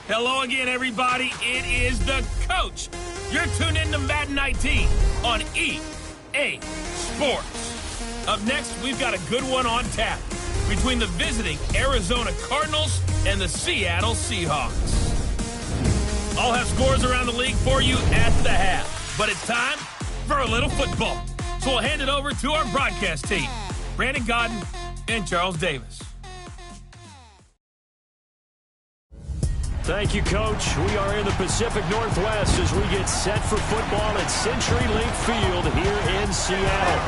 Hello again, everybody. It is the coach. You're tuned in to Madden 19 on EA Sports. Up next, we've got a good one on tap between the visiting Arizona Cardinals and the Seattle Seahawks. I'll have scores around the league for you at the half, but it's time for a little football. So we'll hand it over to our broadcast team, Brandon Gaudin and Charles Davis. Thank you, Coach. We are in the Pacific Northwest as we get set for football at CenturyLink Field here in Seattle.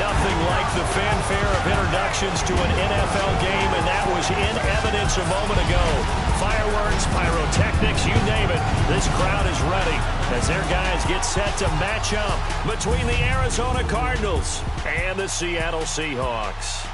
Nothing like the fanfare of introductions to an NFL game, and that was in evidence a moment ago. Fireworks, pyrotechnics, you name it. This crowd is ready as their guys get set to match up between the Arizona Cardinals and the Seattle Seahawks.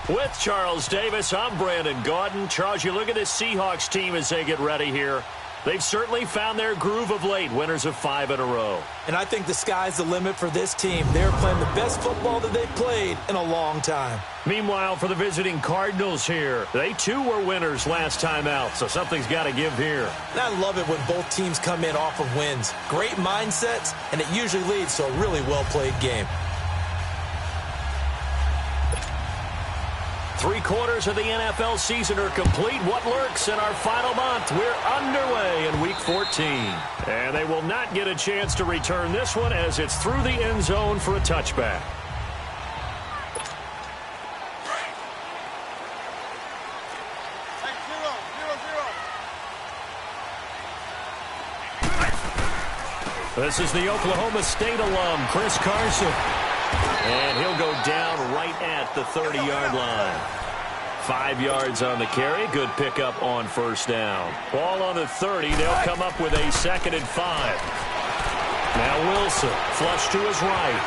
With Charles Davis, I'm Brandon Gaudin. Charles, you look at this Seahawks team as they get ready here. They've certainly found their groove of late, winners of 5 in a row. And I think the sky's the limit for this team. They're playing the best football that they've played in a long time. Meanwhile, for the visiting Cardinals here, they too were winners last time out, so something's got to give here. And I love it when both teams come in off of wins. Great mindsets, and it usually leads to a really well-played game. 3/4 of the NFL season are complete. What lurks in our final month? We're underway in Week 14. And they will not get a chance to return this one as it's through the end zone for a touchback. This is the Oklahoma State alum, Chris Carson. And he'll go down right at the 30-yard line. 5 yards on the carry. Good pickup on first down. Ball on the 30. They'll come up with a 2nd and 5. Now Wilson, flush to his right.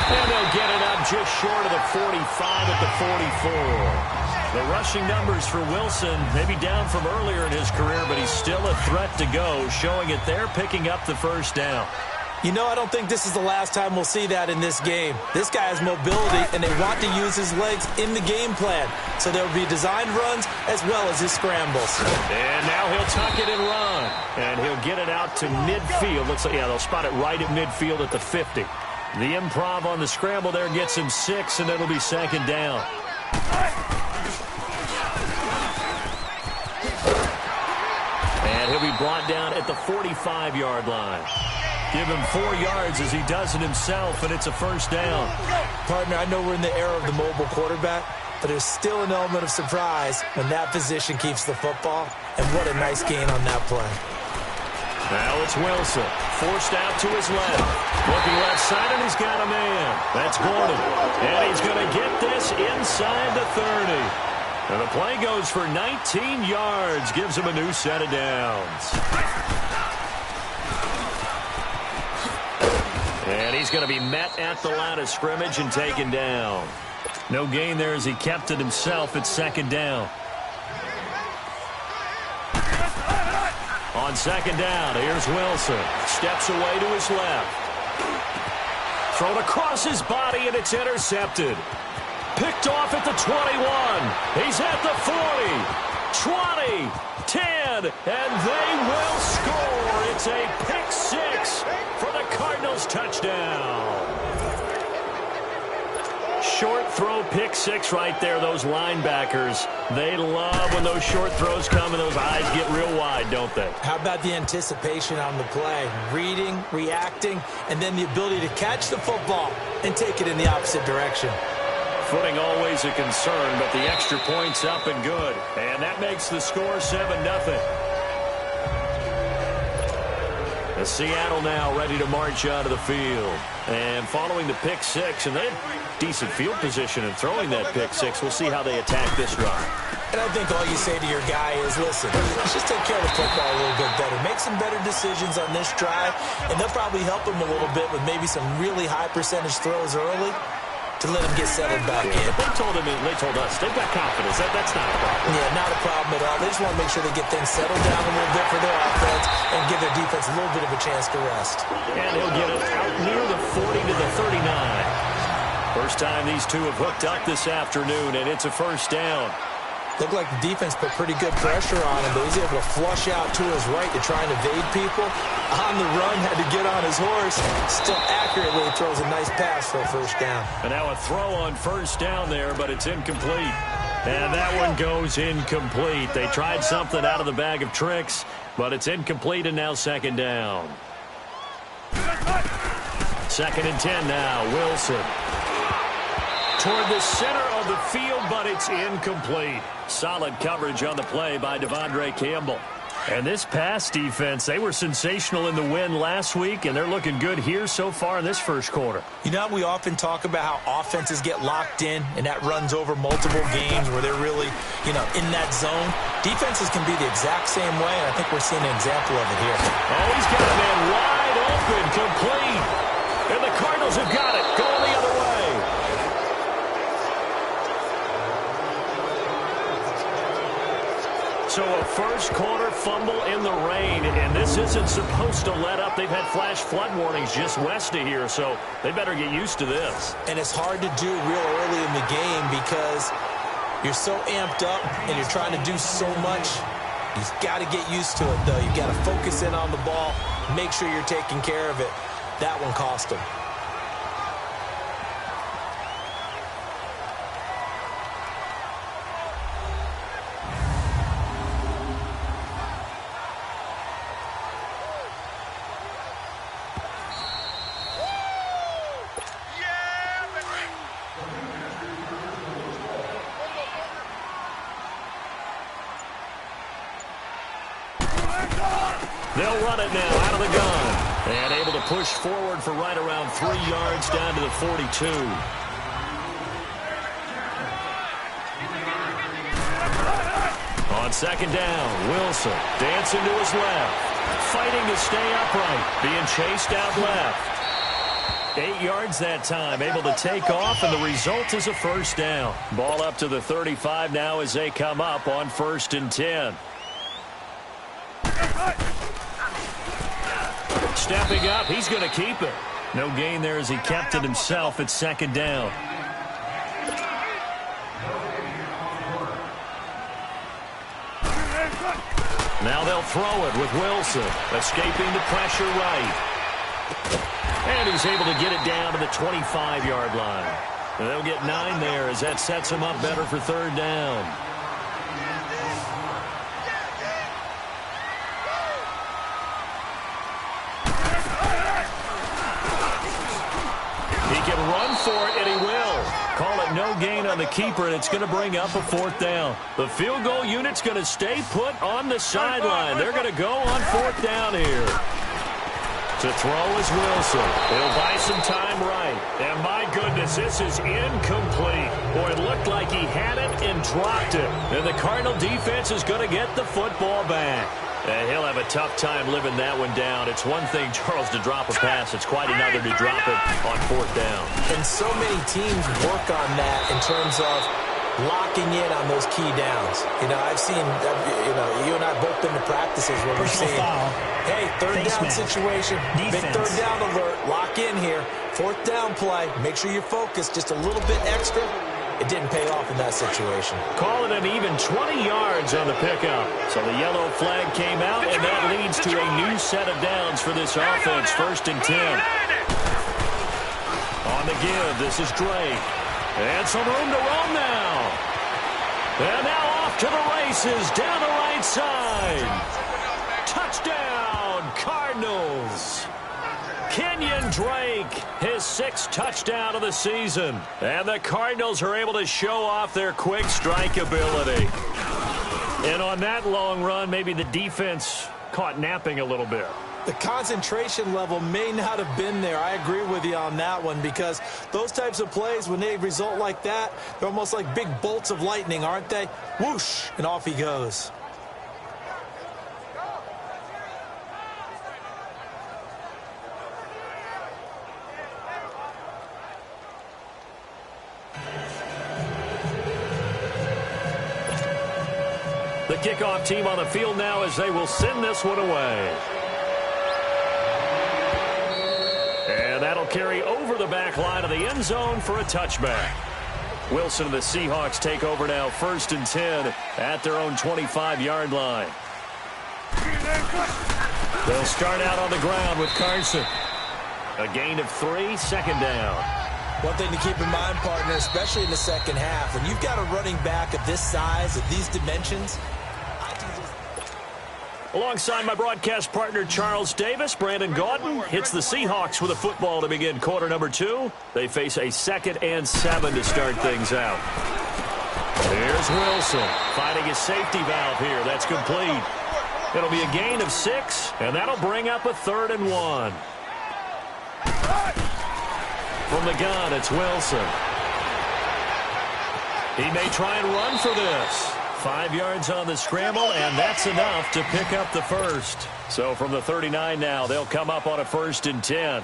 And they'll get it up just short of the 45 at the 44. The rushing numbers for Wilson, maybe down from earlier in his career, but he's still a threat to go, showing it there, picking up the first down. You know, I don't think this is the last time we'll see that in this game. This guy has mobility, and they want to use his legs in the game plan. So there will be designed runs as well as his scrambles. And now he'll tuck it and run. And he'll get it out to midfield. Looks like, yeah, they'll spot it right at midfield at the 50. The improv on the scramble there gets him 6, and it'll be 2nd down. And he'll be brought down at the 45-yard line. Give him 4 yards as he does it himself, and it's a first down. Partner, I know we're in the era of the mobile quarterback, but there's still an element of surprise when that position keeps the football, and what a nice gain on that play. Now it's Wilson, forced out to his left. Looking left side, and he's got a man. That's Gordon, and he's going to get this inside the 30. And the play goes for 19 yards, gives him a new set of downs. And he's going to be met at the line of scrimmage and taken down. No gain there as he kept it himself at 2nd down. On 2nd down, here's Wilson. Steps away to his left. Thrown across his body, and it's intercepted. Picked off at the 21. He's at the 40. 20. 10. And they will score. It's a pick 6 for the Cardinals touchdown. Short throw pick 6 right there. Those linebackers, they love when those short throws come and those eyes get real wide, don't they? How about the anticipation on the play? Reading, reacting, and then the ability to catch the football and take it in the opposite direction. Footing always a concern, but the extra point's up and good. And that makes the score 7-0. The Seattle now ready to march out of the field. And following the pick 6, and they had decent field position in throwing that pick 6. We'll see how they attack this drive. And I think all you say to your guy is, listen, let's just take care of the football a little bit better. Make some better decisions on this drive, and they'll probably help him a little bit with maybe some really high percentage throws early to let him get settled back in. They told us, they've got confidence. That's not a problem. Yeah, not a problem at all. They just want to make sure they get things settled down a little bit for their offense and give their defense a little bit of a chance to rest. And he'll get it out near the 40 to the 39. First time these two have hooked up this afternoon, and it's a first down. Looked like the defense put pretty good pressure on him, but he's able to flush out to his right to try and evade people. On the run, had to get on his horse. Still accurately throws a nice pass for a first down. And now a throw on first down there, but it's incomplete. And that one goes incomplete. They tried something out of the bag of tricks, but it's incomplete, and now second down. 2nd and 10 now. Wilson toward the center of the field, but it's incomplete. Solid coverage on the play by Devondre Campbell. And this pass defense, they were sensational in the win last week, and they're looking good here so far in this first quarter. You know, we often talk about how offenses get locked in, and that runs over multiple games where they're really, in that zone. Defenses can be the exact same way, and I think we're seeing an example of it here. Oh, he's got a man wide open, complete. And the Cardinals have got it, going the other way. So a first quarter fumble in the rain, and this isn't supposed to let up. They've had flash flood warnings just west of here, so they better get used to this. And it's hard to do real early in the game because you're so amped up and you're trying to do so much. You've got to get used to it, though. You've got to focus in on the ball, make sure you're taking care of it. That one cost him. They'll run it now out of the gun. And able to push forward for right around 3 yards down to the 42. On second down, Wilson dancing to his left. Fighting to stay upright. Being chased out left. 8 yards that time. Able to take off, and the result is a first down. Ball up to the 35 now as they come up on 1st and 10. Stepping up, he's going to keep it. No gain there as he kept it himself at second down. Now they'll throw it with Wilson, escaping the pressure right. And he's able to get it down to the 25-yard line. And they'll get 9 there as that sets him up better for third down. He can run for it, and he will. Call it no gain on the keeper, and it's going to bring up a 4th down. The field goal unit's going to stay put on the sideline. They're going to go on 4th down here. To throw is Wilson. He'll buy some time right. And my goodness, this is incomplete. Boy, it looked like he had it and dropped it. And the Cardinal defense is going to get the football back. And he'll have a tough time living that one down. It's one thing, Charles, to drop a pass. It's quite another to drop it on 4th down. And so many teams work on that in terms of locking in on those key downs. I've seen, you and I have both been to practices where we're seeing, hey, third down situation, big third down alert, lock in here, 4th down play, make sure you're focused just a little bit extra. It didn't pay off in that situation. Call it an even 20 yards on the pickup. So the yellow flag came out, and that leads to a new set of downs for this offense. 1st and 10. On the give, this is Drake. And some room to roam now. And now off to the races down the right side. Touchdown, Cardinals. Kenyon Drake, his 6th touchdown of the season. And the Cardinals are able to show off their quick strike ability. And on that long run, maybe the defense caught napping a little bit. The concentration level may not have been there. I agree with you on that one because those types of plays, when they result like that, they're almost like big bolts of lightning, aren't they? Whoosh, and off he goes. The kickoff team on the field now as they will send this one away. And that'll carry over the back line of the end zone for a touchback. Wilson and the Seahawks take over now, 1st and 10 at their own 25-yard line. They'll start out on the ground with Carson. A gain of 3, 2nd down. One thing to keep in mind, partner, especially in the second half, when you've got a running back of this size, of these dimensions. Alongside my broadcast partner, Charles Davis, Brandon Gaudin hits the Seahawks with a football to begin quarter number 2. They face a 2nd and 7 to start things out. Here's Wilson finding his safety valve here. That's complete. It'll be a gain of 6, and that'll bring up a 3rd and 1. From the gun, it's Wilson. He may try and run for this. 5 yards on the scramble, and that's enough to pick up the first. So from the 39 now, they'll come up on a 1st and 10.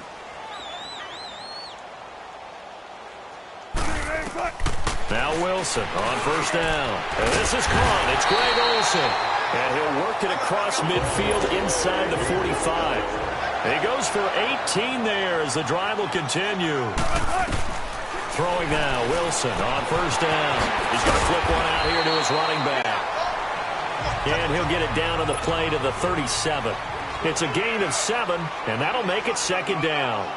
Now Wilson on 1st down. And this is caught. It's Greg Olsen. And he'll work it across midfield inside the 45. He goes for 18 there as the drive will continue. Throwing now, Wilson on 1st down. He's going to flip one out here to his running back. And he'll get it down on the play to the 37. It's a gain of 7, and that'll make it 2nd down.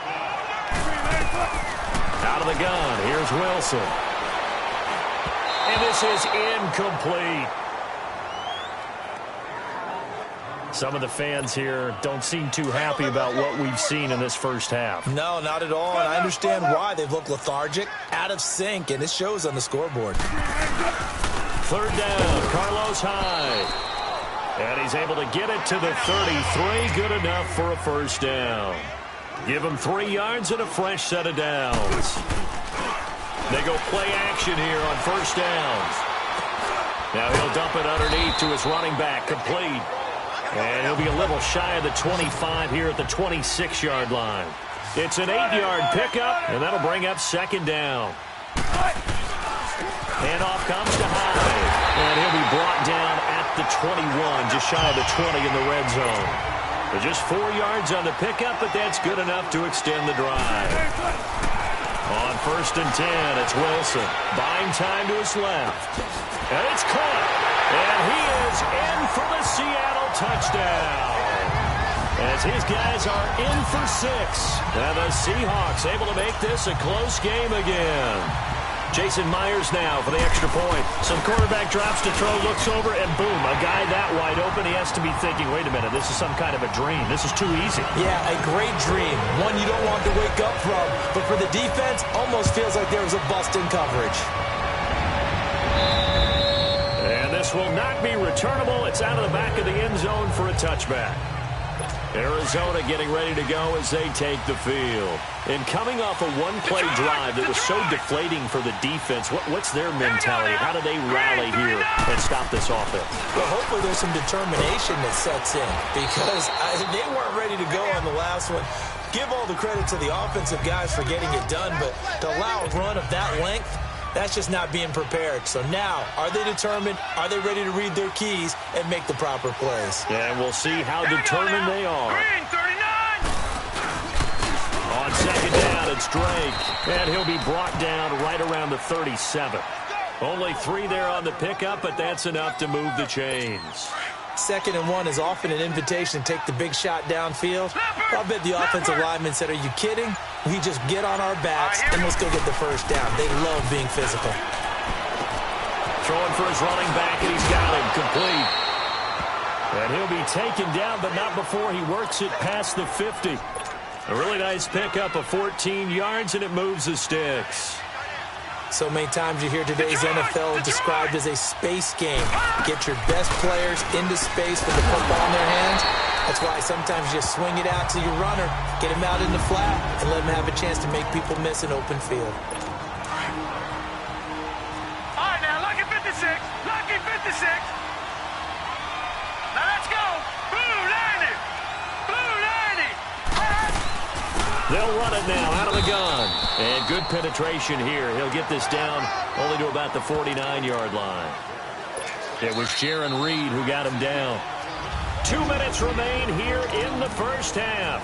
Out of the gun, here's Wilson. And this is incomplete. Some of the fans here don't seem too happy about what we've seen in this first half. No, not at all, and I understand why. They've looked lethargic, out of sync, and it shows on the scoreboard. 3rd down, Carlos Hyde. And he's able to get it to the 33, good enough for a 1st down. Give him 3 yards and a fresh set of downs. They go play action here on 1st downs. Now he'll dump it underneath to his running back, complete. And he'll be a little shy of the 25 here at the 26-yard line. It's an 8-yard pickup, and that'll bring up 2nd down. Handoff comes to Hyde. And he'll be brought down at the 21, just shy of the 20 in the red zone. But just 4 yards on the pickup, but that's good enough to extend the drive. On 1st and 10, it's Wilson. Buying time to his left. And it's caught. And he is in for the Seattle touchdown. As his guys are in for 6. And the Seahawks able to make this a close game again. Jason Myers now for the extra point. Some quarterback drops to throw, looks over, and boom, a guy that wide open. He has to be thinking, wait a minute, this is some kind of a dream. This is too easy. Yeah, a great dream. One you don't want to wake up from. But for the defense, almost feels like there was a bust in coverage. And this will not be returnable. It's out of the back of the end zone for a touchback. Arizona getting ready to go as they take the field. And coming off a one-play drive that was so deflating for the defense, what's their mentality? How do they rally here and stop this offense? Well, hopefully there's some determination that sets in because they weren't ready to go on the last one. Give all the credit to the offensive guys for getting it done, but to allow a run of that length, that's just not being prepared. So now, are they determined? Are they ready to read their keys and make the proper plays? And we'll see how determined they are. On 2nd down, it's Drake. And he'll be brought down right around the 37. Only 3 there on the pickup, but that's enough to move the chains. 2nd and 1 is often an invitation to take the big shot downfield. I bet the offensive lineman said, are you kidding? We just get on our backs and let's go get the 1st down. They love being physical. Throwing for his running back, and he's got him complete. And he'll be taken down, but not before he works it past the 50. A really nice pickup of 14 yards, and it moves the sticks. So many times you hear today's NFL described as a space game. Get your best players into space with the football in their hands. That's why sometimes you just swing it out to your runner, get him out in the flat, and let him have a chance to make people miss an open field. All right, now, lucky 56. Lucky 56. Now, let's go. Blue 90. Blue 90. They'll run it now out of the gun. And good penetration here. He'll get this down only to about the 49-yard line. It was Jaron Reed who got him down. 2 minutes remain here in the first half.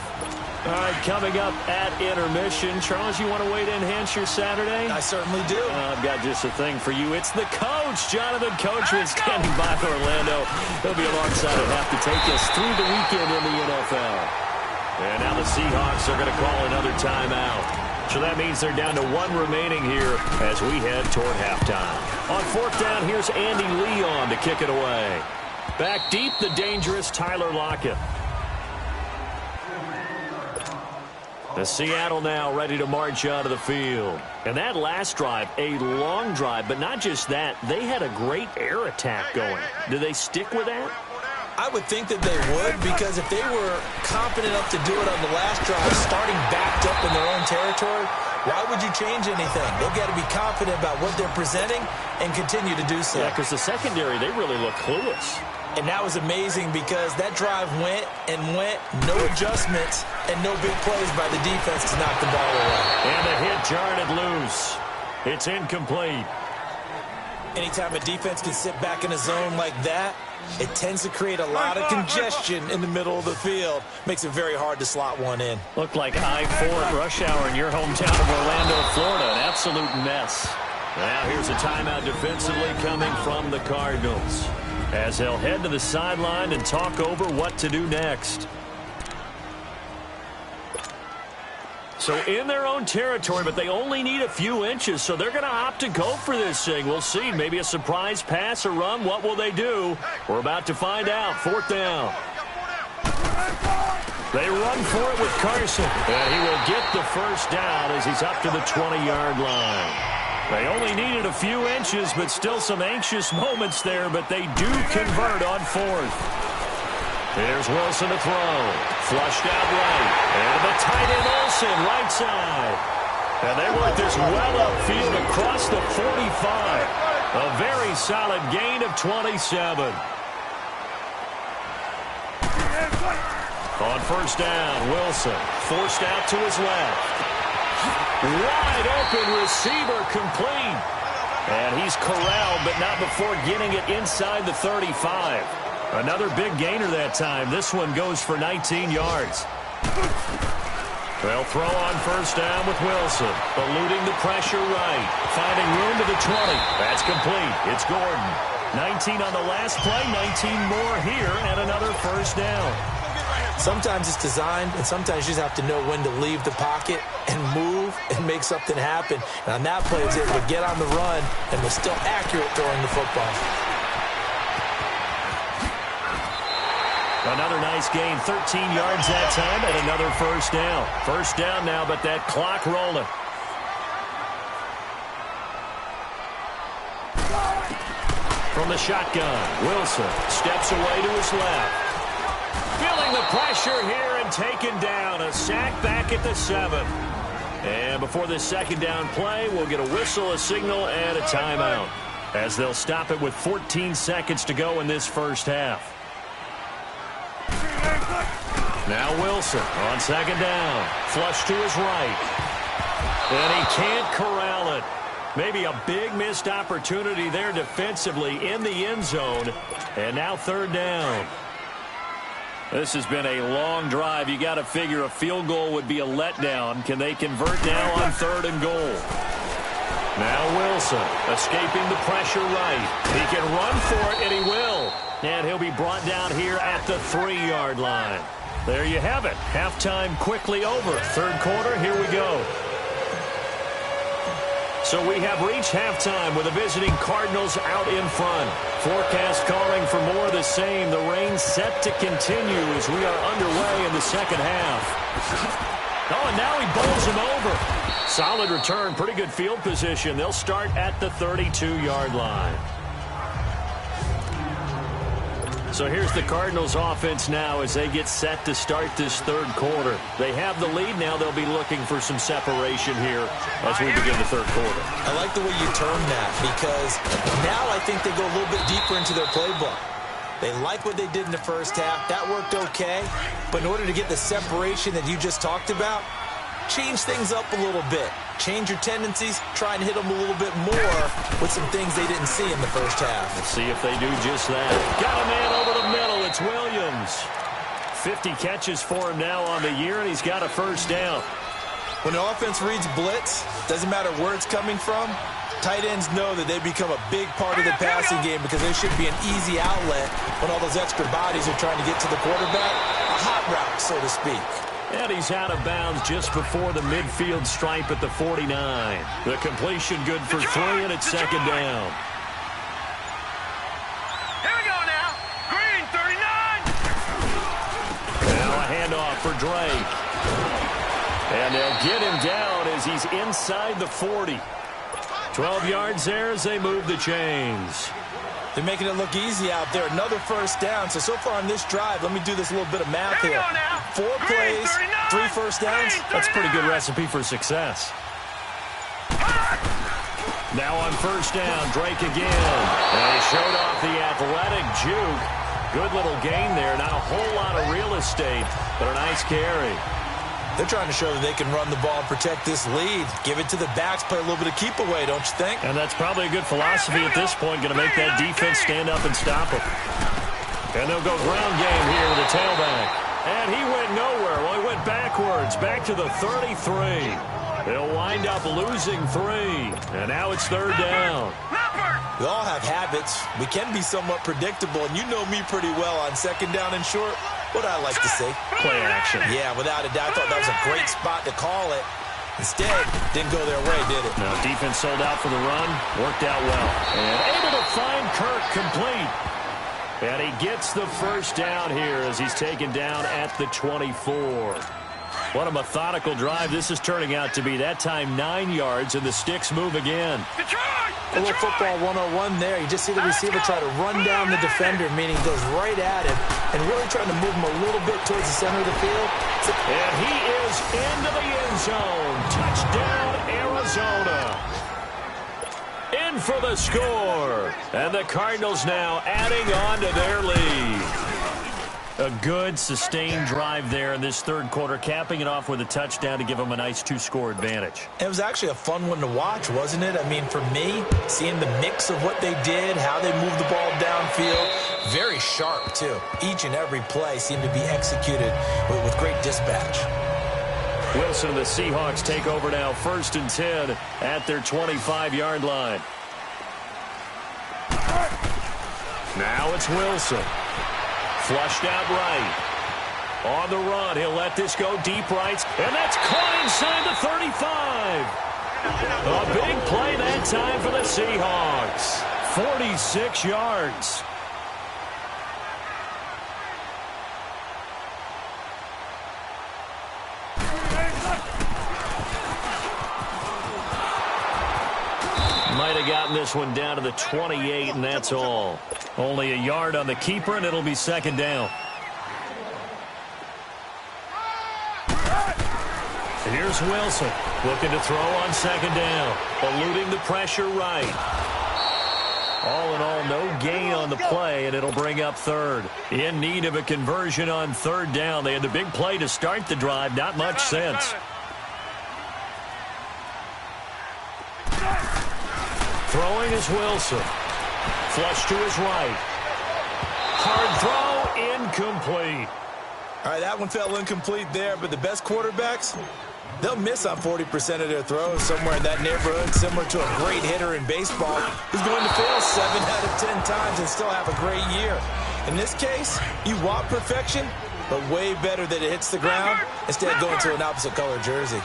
All right, coming up at intermission. Charles, you want to weigh to enhance your Saturday? I certainly do. I've got just a thing for you. It's the coach, Jonathan Coachman, standing by for Orlando. He'll be alongside and have to take us through the weekend in the NFL. And now the Seahawks are going to call another timeout. So that means they're down to one remaining here as we head toward halftime. On fourth down, here's Andy Leon to kick it away. Back deep, the dangerous Tyler Lockett. The Seattle now ready to march out of the field. And that last drive, a long drive, but not just that. They had a great air attack going. Do they stick with that? I would think that they would, because if they were confident enough to do it on the last drive, starting backed up in their own territory, why would you change anything? They've got to be confident about what they're presenting and continue to do so. Yeah, because the secondary, they really look clueless. And that was amazing because that drive went and went, no adjustments, and no big plays by the defense to knock the ball away. And the hit jarred it loose. It's incomplete. Anytime a defense can sit back in a zone like that, it tends to create a lot of congestion in the middle of the field. Makes it very hard to slot one in. Looked like I-4 at rush hour in your hometown of Orlando, Florida. An absolute mess. Now here's a timeout defensively coming from the Cardinals, as they'll head to the sideline and talk over what to do next. So in their own territory, but they only need a few inches, so they're going to opt to go for this thing. We'll see. Maybe a surprise pass or run. What will they do? We're about to find out. Fourth down. They run for it with Carson, and he will get the first down as he's up to the 20-yard line. They only needed a few inches, but still some anxious moments there, but they do convert on fourth. Here's Wilson to throw. Flushed out right. And the tight end Olsen, right side. And they work this well upfield across the 45. A very solid gain of 27. On first down, Wilson forced out to his left. Wide open receiver complete. And he's corralled, but not before getting it inside the 35. Another big gainer that time. This one goes for 19 yards. They'll throw on first down with Wilson. Eluding the pressure right. Finding room to the 20. That's complete. It's Gordon. 19 on the last play. 19 more here and another first down. Sometimes it's designed, and sometimes you just have to know when to leave the pocket and move and make something happen. And on that play, he was able to get on the run and was still accurate throwing the football. Another nice gain, 13 yards that time, and another first down. First down now, but that clock rolling. From the shotgun, Wilson steps away to his left. Feeling the pressure here and taken down. A sack back at the 7. And before this second down play, we'll get a whistle, a signal, and a timeout, as they'll stop it with 14 seconds to go in this first half. Now Wilson on second down. Flush to his right. And he can't corral it. Maybe a big missed opportunity there defensively in the end zone. And now third down. This has been a long drive. You got to figure a field goal would be a letdown. Can they convert now on third and goal? Now Wilson escaping the pressure right. He can run for it, and he will. And he'll be brought down here at the 3-yard line. There you have it. Halftime quickly over. Third quarter, here we go. So we have reached halftime with the visiting Cardinals out in front. Forecast calling for more of the same. The rain set to continue as we are underway in the second half. Oh, and now he bowls him over. Solid return, pretty good field position. They'll start at the 32-yard line. So here's the Cardinals offense now as they get set to start this third quarter. They have the lead. Now they'll be looking for some separation here as we begin the third quarter. I like the way you termed that, because now I think they go a little bit deeper into their playbook. They like what they did in the first half. That worked okay. But in order to get the separation that you just talked about, change things up a little bit. Change your tendencies. Try and hit them a little bit more with some things they didn't see in the first half. Let's see if they do just that. Got a man over the middle. It's Williams. 50 catches for him now on the year, and he's got a first down. When the offense reads blitz, doesn't matter where it's coming from, tight ends know that they become a big part of the passing game because they should be an easy outlet when all those extra bodies are trying to get to the quarterback. A hot route, so to speak. And he's out of bounds just before the midfield stripe at the 49. The completion good for 3, and it's second down. Here we go now. Green, 39. Now a handoff for Drake. And they'll get him down as he's inside the 40. 12 yards there as they move the chains. They're making it look easy out there. Another first down. So far on this drive, let me do this little bit of math here. 4 plays, 3 first downs. That's a pretty good recipe for success. Now on first down, Drake again. And he showed off the athletic juke. Good little gain there. Not a whole lot of real estate, but a nice carry. They're trying to show that they can run the ball and protect this lead. Give it to the backs, play a little bit of keep away, don't you think? And that's probably a good philosophy at this point, going to make that defense stand up and stop them. And they'll go ground game here with the tailback. And he went nowhere. Well, he went backwards, back to the 33. They'll wind up losing 3. And now it's third down. We all have habits. We can be somewhat predictable, and you know me pretty well on second down and short. What I like to say? Play action. Yeah, without a doubt. I thought that was a great spot to call it. Instead, didn't go their way, did it? No, defense sold out for the run. Worked out well. And able to find Kirk complete. And he gets the first down here as he's taken down at the 24. What a methodical drive this is turning out to be. That time 9 yards, and the sticks move again. A little football 101 there. You just see the receiver try to run down the defender, meaning goes right at him, and really trying to move him a little bit towards the center of the field. And he is into the end zone. Touchdown, Arizona. In for the score. And the Cardinals now adding on to their lead. A good, sustained drive there in this third quarter, capping it off with a touchdown to give them a nice 2-score advantage. It was actually a fun one to watch, wasn't it? I mean, for me, seeing the mix of what they did, how they moved the ball downfield, very sharp, too. Each and every play seemed to be executed with great dispatch. Wilson and the Seahawks take over now, 1st and 10 at their 25-yard line. Now it's Wilson. Flushed out right. On the run, he'll let this go deep right. And that's caught inside the 35. A big play that time for the Seahawks. 46 yards. Might have gotten this one down to the 28, and that's all. Only a yard on the keeper, and it'll be second down. Here's Wilson, looking to throw on second down, eluding the pressure right. All in all, no gain on the play, and it'll bring up third. In need of a conversion on third down. They had the big play to start the drive, not much sense. Throwing is Wilson. Flush to his right. Hard throw, incomplete. All right, that one fell incomplete there, but the best quarterbacks, they'll miss on 40% of their throws, somewhere in that neighborhood, similar to a great hitter in baseball who's going to fail 7 out of 10 times and still have a great year. In this case, you want perfection, but way better that it hits the ground instead of going to an opposite color jersey.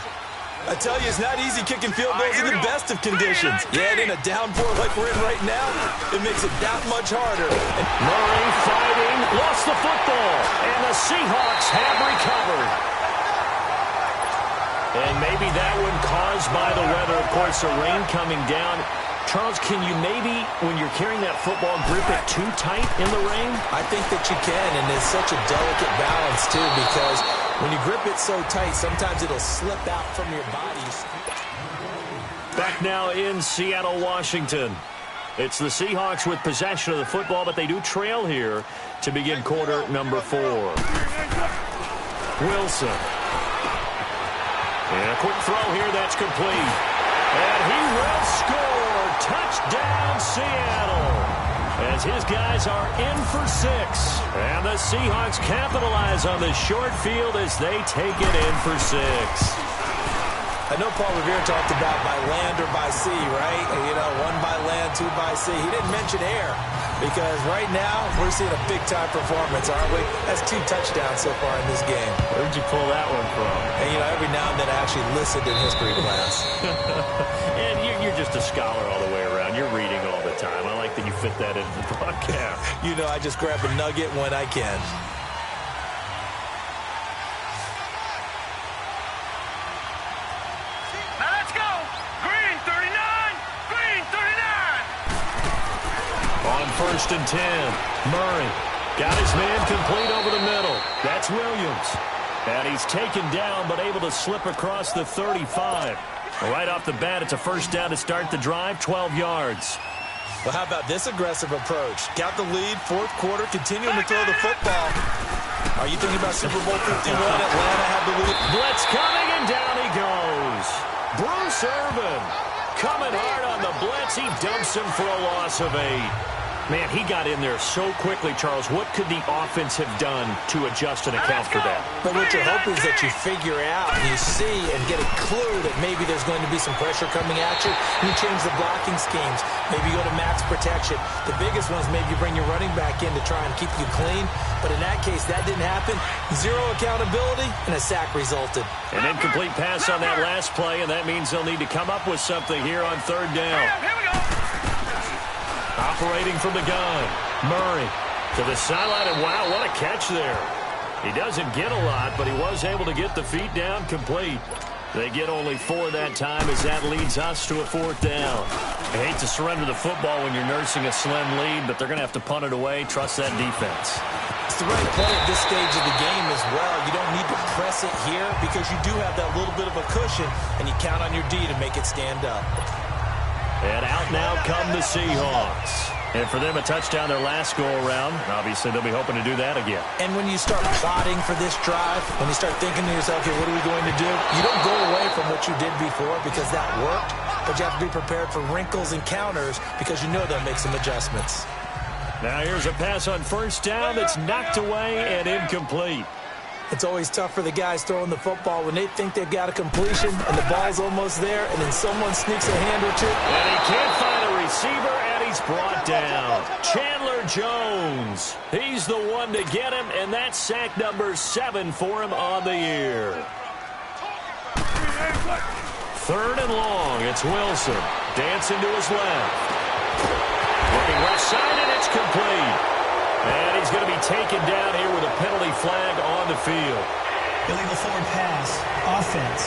I tell you, it's not easy kicking field goals in the best of conditions. Yet in a downpour like we're in right now, it makes it that much harder. And Murray fighting, lost the football, and the Seahawks have recovered. And maybe that one caused by the weather. Of course, the rain coming down. Charles, can you maybe, when you're carrying that football, grip it too tight in the rain? I think that you can, and it's such a delicate balance, too, because when you grip it so tight, sometimes it'll slip out from your body. Back now in Seattle, Washington. It's the Seahawks with possession of the football, but they do trail here to begin quarter number 4. Wilson. And a quick throw here that's complete. And he will score. Touchdown, Seattle. As his guys are in for 6. And the Seahawks capitalize on the short field as they take it in for 6. I know Paul Revere talked about by land or by sea, right? You know, 1 by land, 2 by sea. He didn't mention air because right now we're seeing a big-time performance, aren't we? That's 2 touchdowns so far in this game. Where'd you pull that one from? And, you know, every now and then I actually listened in history class. And you're just a scholar all the way around. You're reading all the time. I like that you fit that into the broadcast. You know, I just grab a nugget when I can. Now let's go. Green 39. Green 39. On 1st and 10, Murray got his man complete over the middle. That's Williams. And he's taken down but able to slip across the 35. Right off the bat, it's a first down to start the drive, 12 yards. Well, how about this aggressive approach? Got the lead, 4th quarter, continuing to throw the football. Are you thinking about Super Bowl 51? Atlanta had the lead. Blitz coming, and down he goes. Bruce Irvin coming hard on the blitz. He dumps him for a loss of 8. Man, he got in there so quickly, Charles. What could the offense have done to adjust and account for that? But what you're hoping is that you figure out, you see, and get a clue that maybe there's going to be some pressure coming at you. You change the blocking schemes. Maybe you go to max protection. The biggest one is maybe you bring your running back in to try and keep you clean. But in that case, that didn't happen. 0 accountability, and a sack resulted. An incomplete pass on that last play, and that means they'll need to come up with something here on 3rd down. Here we go. Operating from the gun, Murray to the sideline, and wow, what a catch there. He doesn't get a lot, but he was able to get the feet down complete. They get only 4 that time as that leads us to a 4th down. I hate to surrender the football when you're nursing a slim lead, but they're going to have to punt it away. Trust that defense. It's the right play at this stage of the game as well. You don't need to press it here because you do have that little bit of a cushion, and you count on your D to make it stand up. And out now come the Seahawks. And for them, a touchdown their last go-around. Obviously, they'll be hoping to do that again. And when you start plotting for this drive, when you start thinking to yourself, okay, what are we going to do? You don't go away from what you did before because that worked, but you have to be prepared for wrinkles and counters because you know they'll make some adjustments. Now here's a pass on 1st down that's knocked away and incomplete. It's always tough for the guys throwing the football when they think they've got a completion and the ball's almost there, and then someone sneaks a hand or two. And he can't find a receiver, and he's brought down. Chandler Jones. He's the one to get him, and that's sack number 7 for him on the year. 3rd and long. It's Wilson. Dancing to his left. Looking left side, and it's complete. And he's going to be taken down here with a penalty flag on the field. Illegal forward pass. Offense.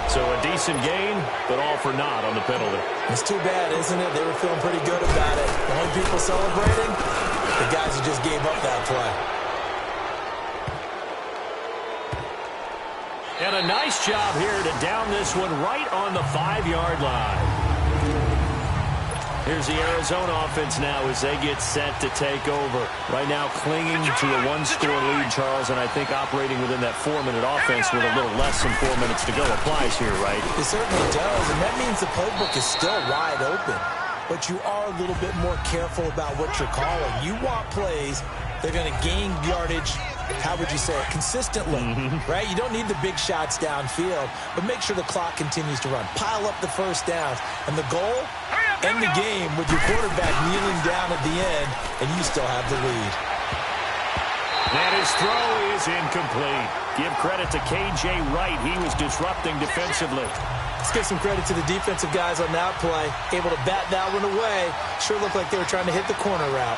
So a decent gain, but all for naught on the penalty. It's too bad, isn't it? They were feeling pretty good about it. The only people celebrating, the guys who just gave up that play. And a nice job here to down this one right on the 5-yard line. Here's the Arizona offense now as they get set to take over. Right now clinging to a 1-score lead, Charles, and I think operating within that 4-minute offense with a little less than 4 minutes to go applies here, right? It certainly does, and that means the playbook is still wide open. But you are a little bit more careful about what you're calling. You want plays that are going to gain yardage, how would you say it, consistently, right? You don't need the big shots downfield, but make sure the clock continues to run. Pile up the first downs, and the goal, end the game with your quarterback kneeling down at the end, and you still have the lead. And his throw is incomplete. Give credit to K.J. Wright. He was disrupting defensively. Let's give some credit to the defensive guys on that play. Able to bat that one away. Sure looked like they were trying to hit the corner route.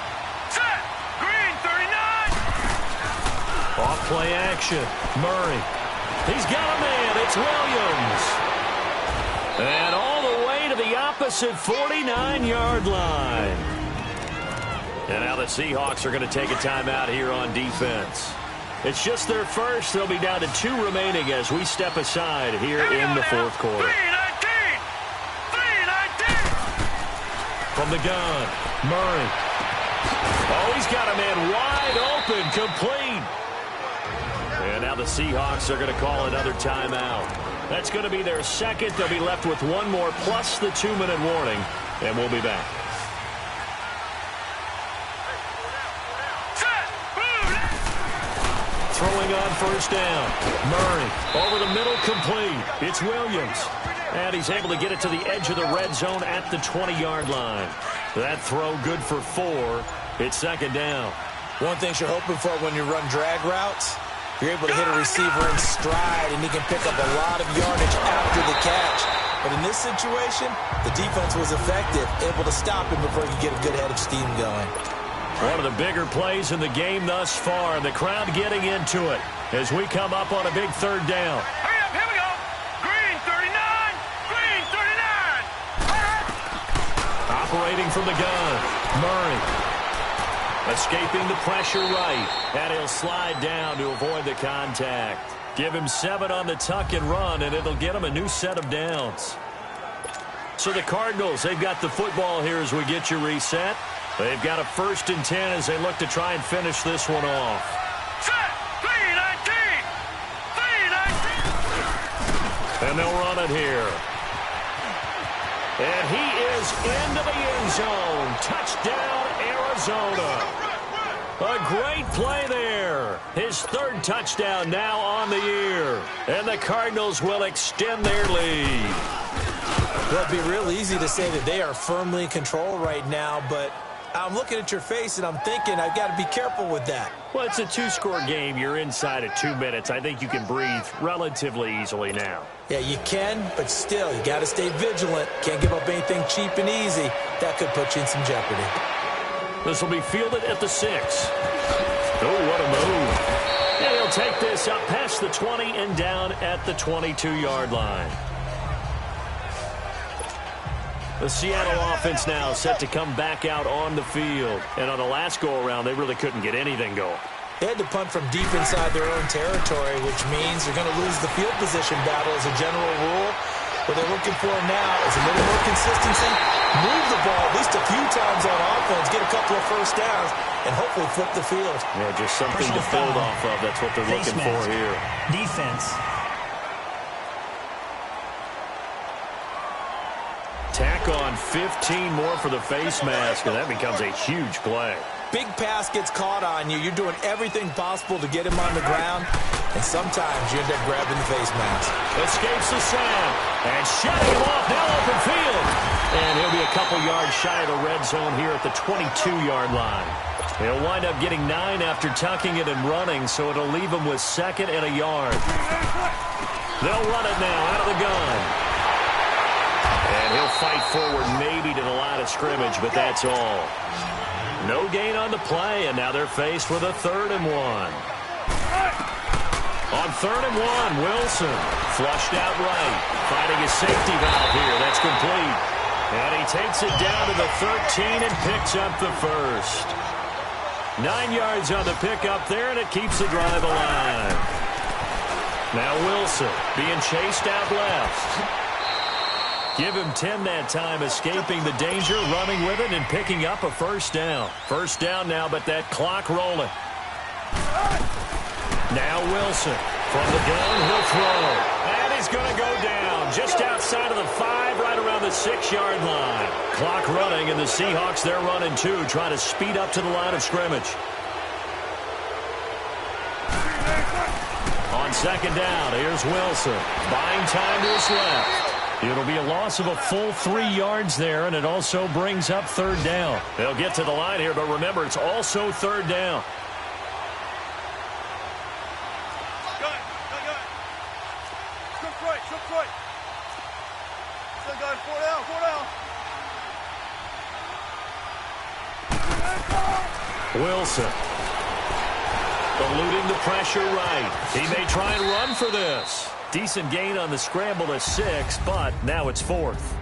Set. Green 39. Off play action. Murray. He's got a man. It's Williams. And all the way to the opposite 49-yard line. And now the Seahawks are going to take a timeout here on defense. It's just their first. They'll be down to 2 remaining as we step aside here in the 4th quarter. 319. 319. From the gun, Murray. Oh, he's got a man wide open, complete. And now the Seahawks are going to call another timeout. That's going to be their second. They'll be left with 1 more plus the 2-minute warning. and we'll be back. Throwing on first down. Murray over the middle, complete. It's Williams. And he's able to get it to the edge of the red zone at the 20-yard line. That throw good for 4. It's second down. One thing you're hoping for when you run drag routes, you're able to hit a receiver in stride, and he can pick up a lot of yardage after the catch. But in this situation, the defense was effective, able to stop him before he could get a good head of steam going. One of the bigger plays in the game thus far, and the crowd getting into it as we come up on a big third down. Hurry up, here we go. Green 39, green 39. Operating from the gun, Murray. Escaping the pressure right, and he'll slide down to avoid the contact. Give him 7 on the tuck and run, and it'll get him a new set of downs. So the Cardinals, they've got the football here as we get you reset. They've got a 1st and 10 as they look to try and finish this one off. Set, 3-19, 3-19. And they'll run it here. And he is into the end zone. Touchdown, Arizona. A great play there. His 3rd touchdown now on the year. And the Cardinals will extend their lead. Well, it'd be real easy to say that they are firmly in control right now, but I'm looking at your face and I'm thinking I've got to be careful with that. Well, it's a 2-score game. You're inside at 2 minutes. I think you can breathe relatively easily now. Yeah, you can, but still, you got to stay vigilant. Can't give up anything cheap and easy. That could put you in some jeopardy. This will be fielded at the 6. Oh, what a move. And he'll take this up past the 20 and down at the 22-yard line. The Seattle offense now set to come back out on the field. And on the last go-around, they really couldn't get anything going. They had to punt from deep inside their own territory, which means they're going to lose the field position battle as a general rule. What they're looking for now is a little more consistency, move the ball at least a few times on offense, get a couple of first downs, and hopefully flip the field. Yeah, just something to build off of. That's what they're looking for here. Defense. Tack on 15 more for the face mask, and that becomes a huge play. Big pass gets caught on you. You're doing everything possible to get him on the ground, and sometimes you end up grabbing the face mask. Escapes the slam, and shutting him off now open field. And he'll be a couple yards shy of the red zone here at the 22-yard line. He'll wind up getting 9 after tucking it and running, so it'll leave him with 2nd and a yard. They'll run it now out of the gun. And he'll fight forward maybe to the line of scrimmage, but that's all. No gain on the play, and now they're faced with a 3rd and 1. On 3rd and 1, Wilson flushed out right, finding a safety valve here. That's complete. And he takes it down to the 13 and picks up the 1st. 9 yards on the pickup there, and it keeps the drive alive. Now Wilson being chased out left. Give him 10 that time, escaping the danger, running with it, and picking up a 1st down. 1st down now, but that clock rolling. Now Wilson from the gun, he'll throw. And he's going to go down just outside of the 5, right around the 6-yard line. Clock running, and the Seahawks, they're running too, trying to speed up to the line of scrimmage. On 2nd down, here's Wilson. Buying time to his left. It'll be a loss of a full 3 yards there, and it also brings up 3rd down. They'll get to the line here, but remember, it's also 3rd down. Gun. Scoop right. Still gun, 4 down. Wilson. Eluding the pressure right. He may try and run for this. Decent gain on the scramble to 6, but now it's 4th.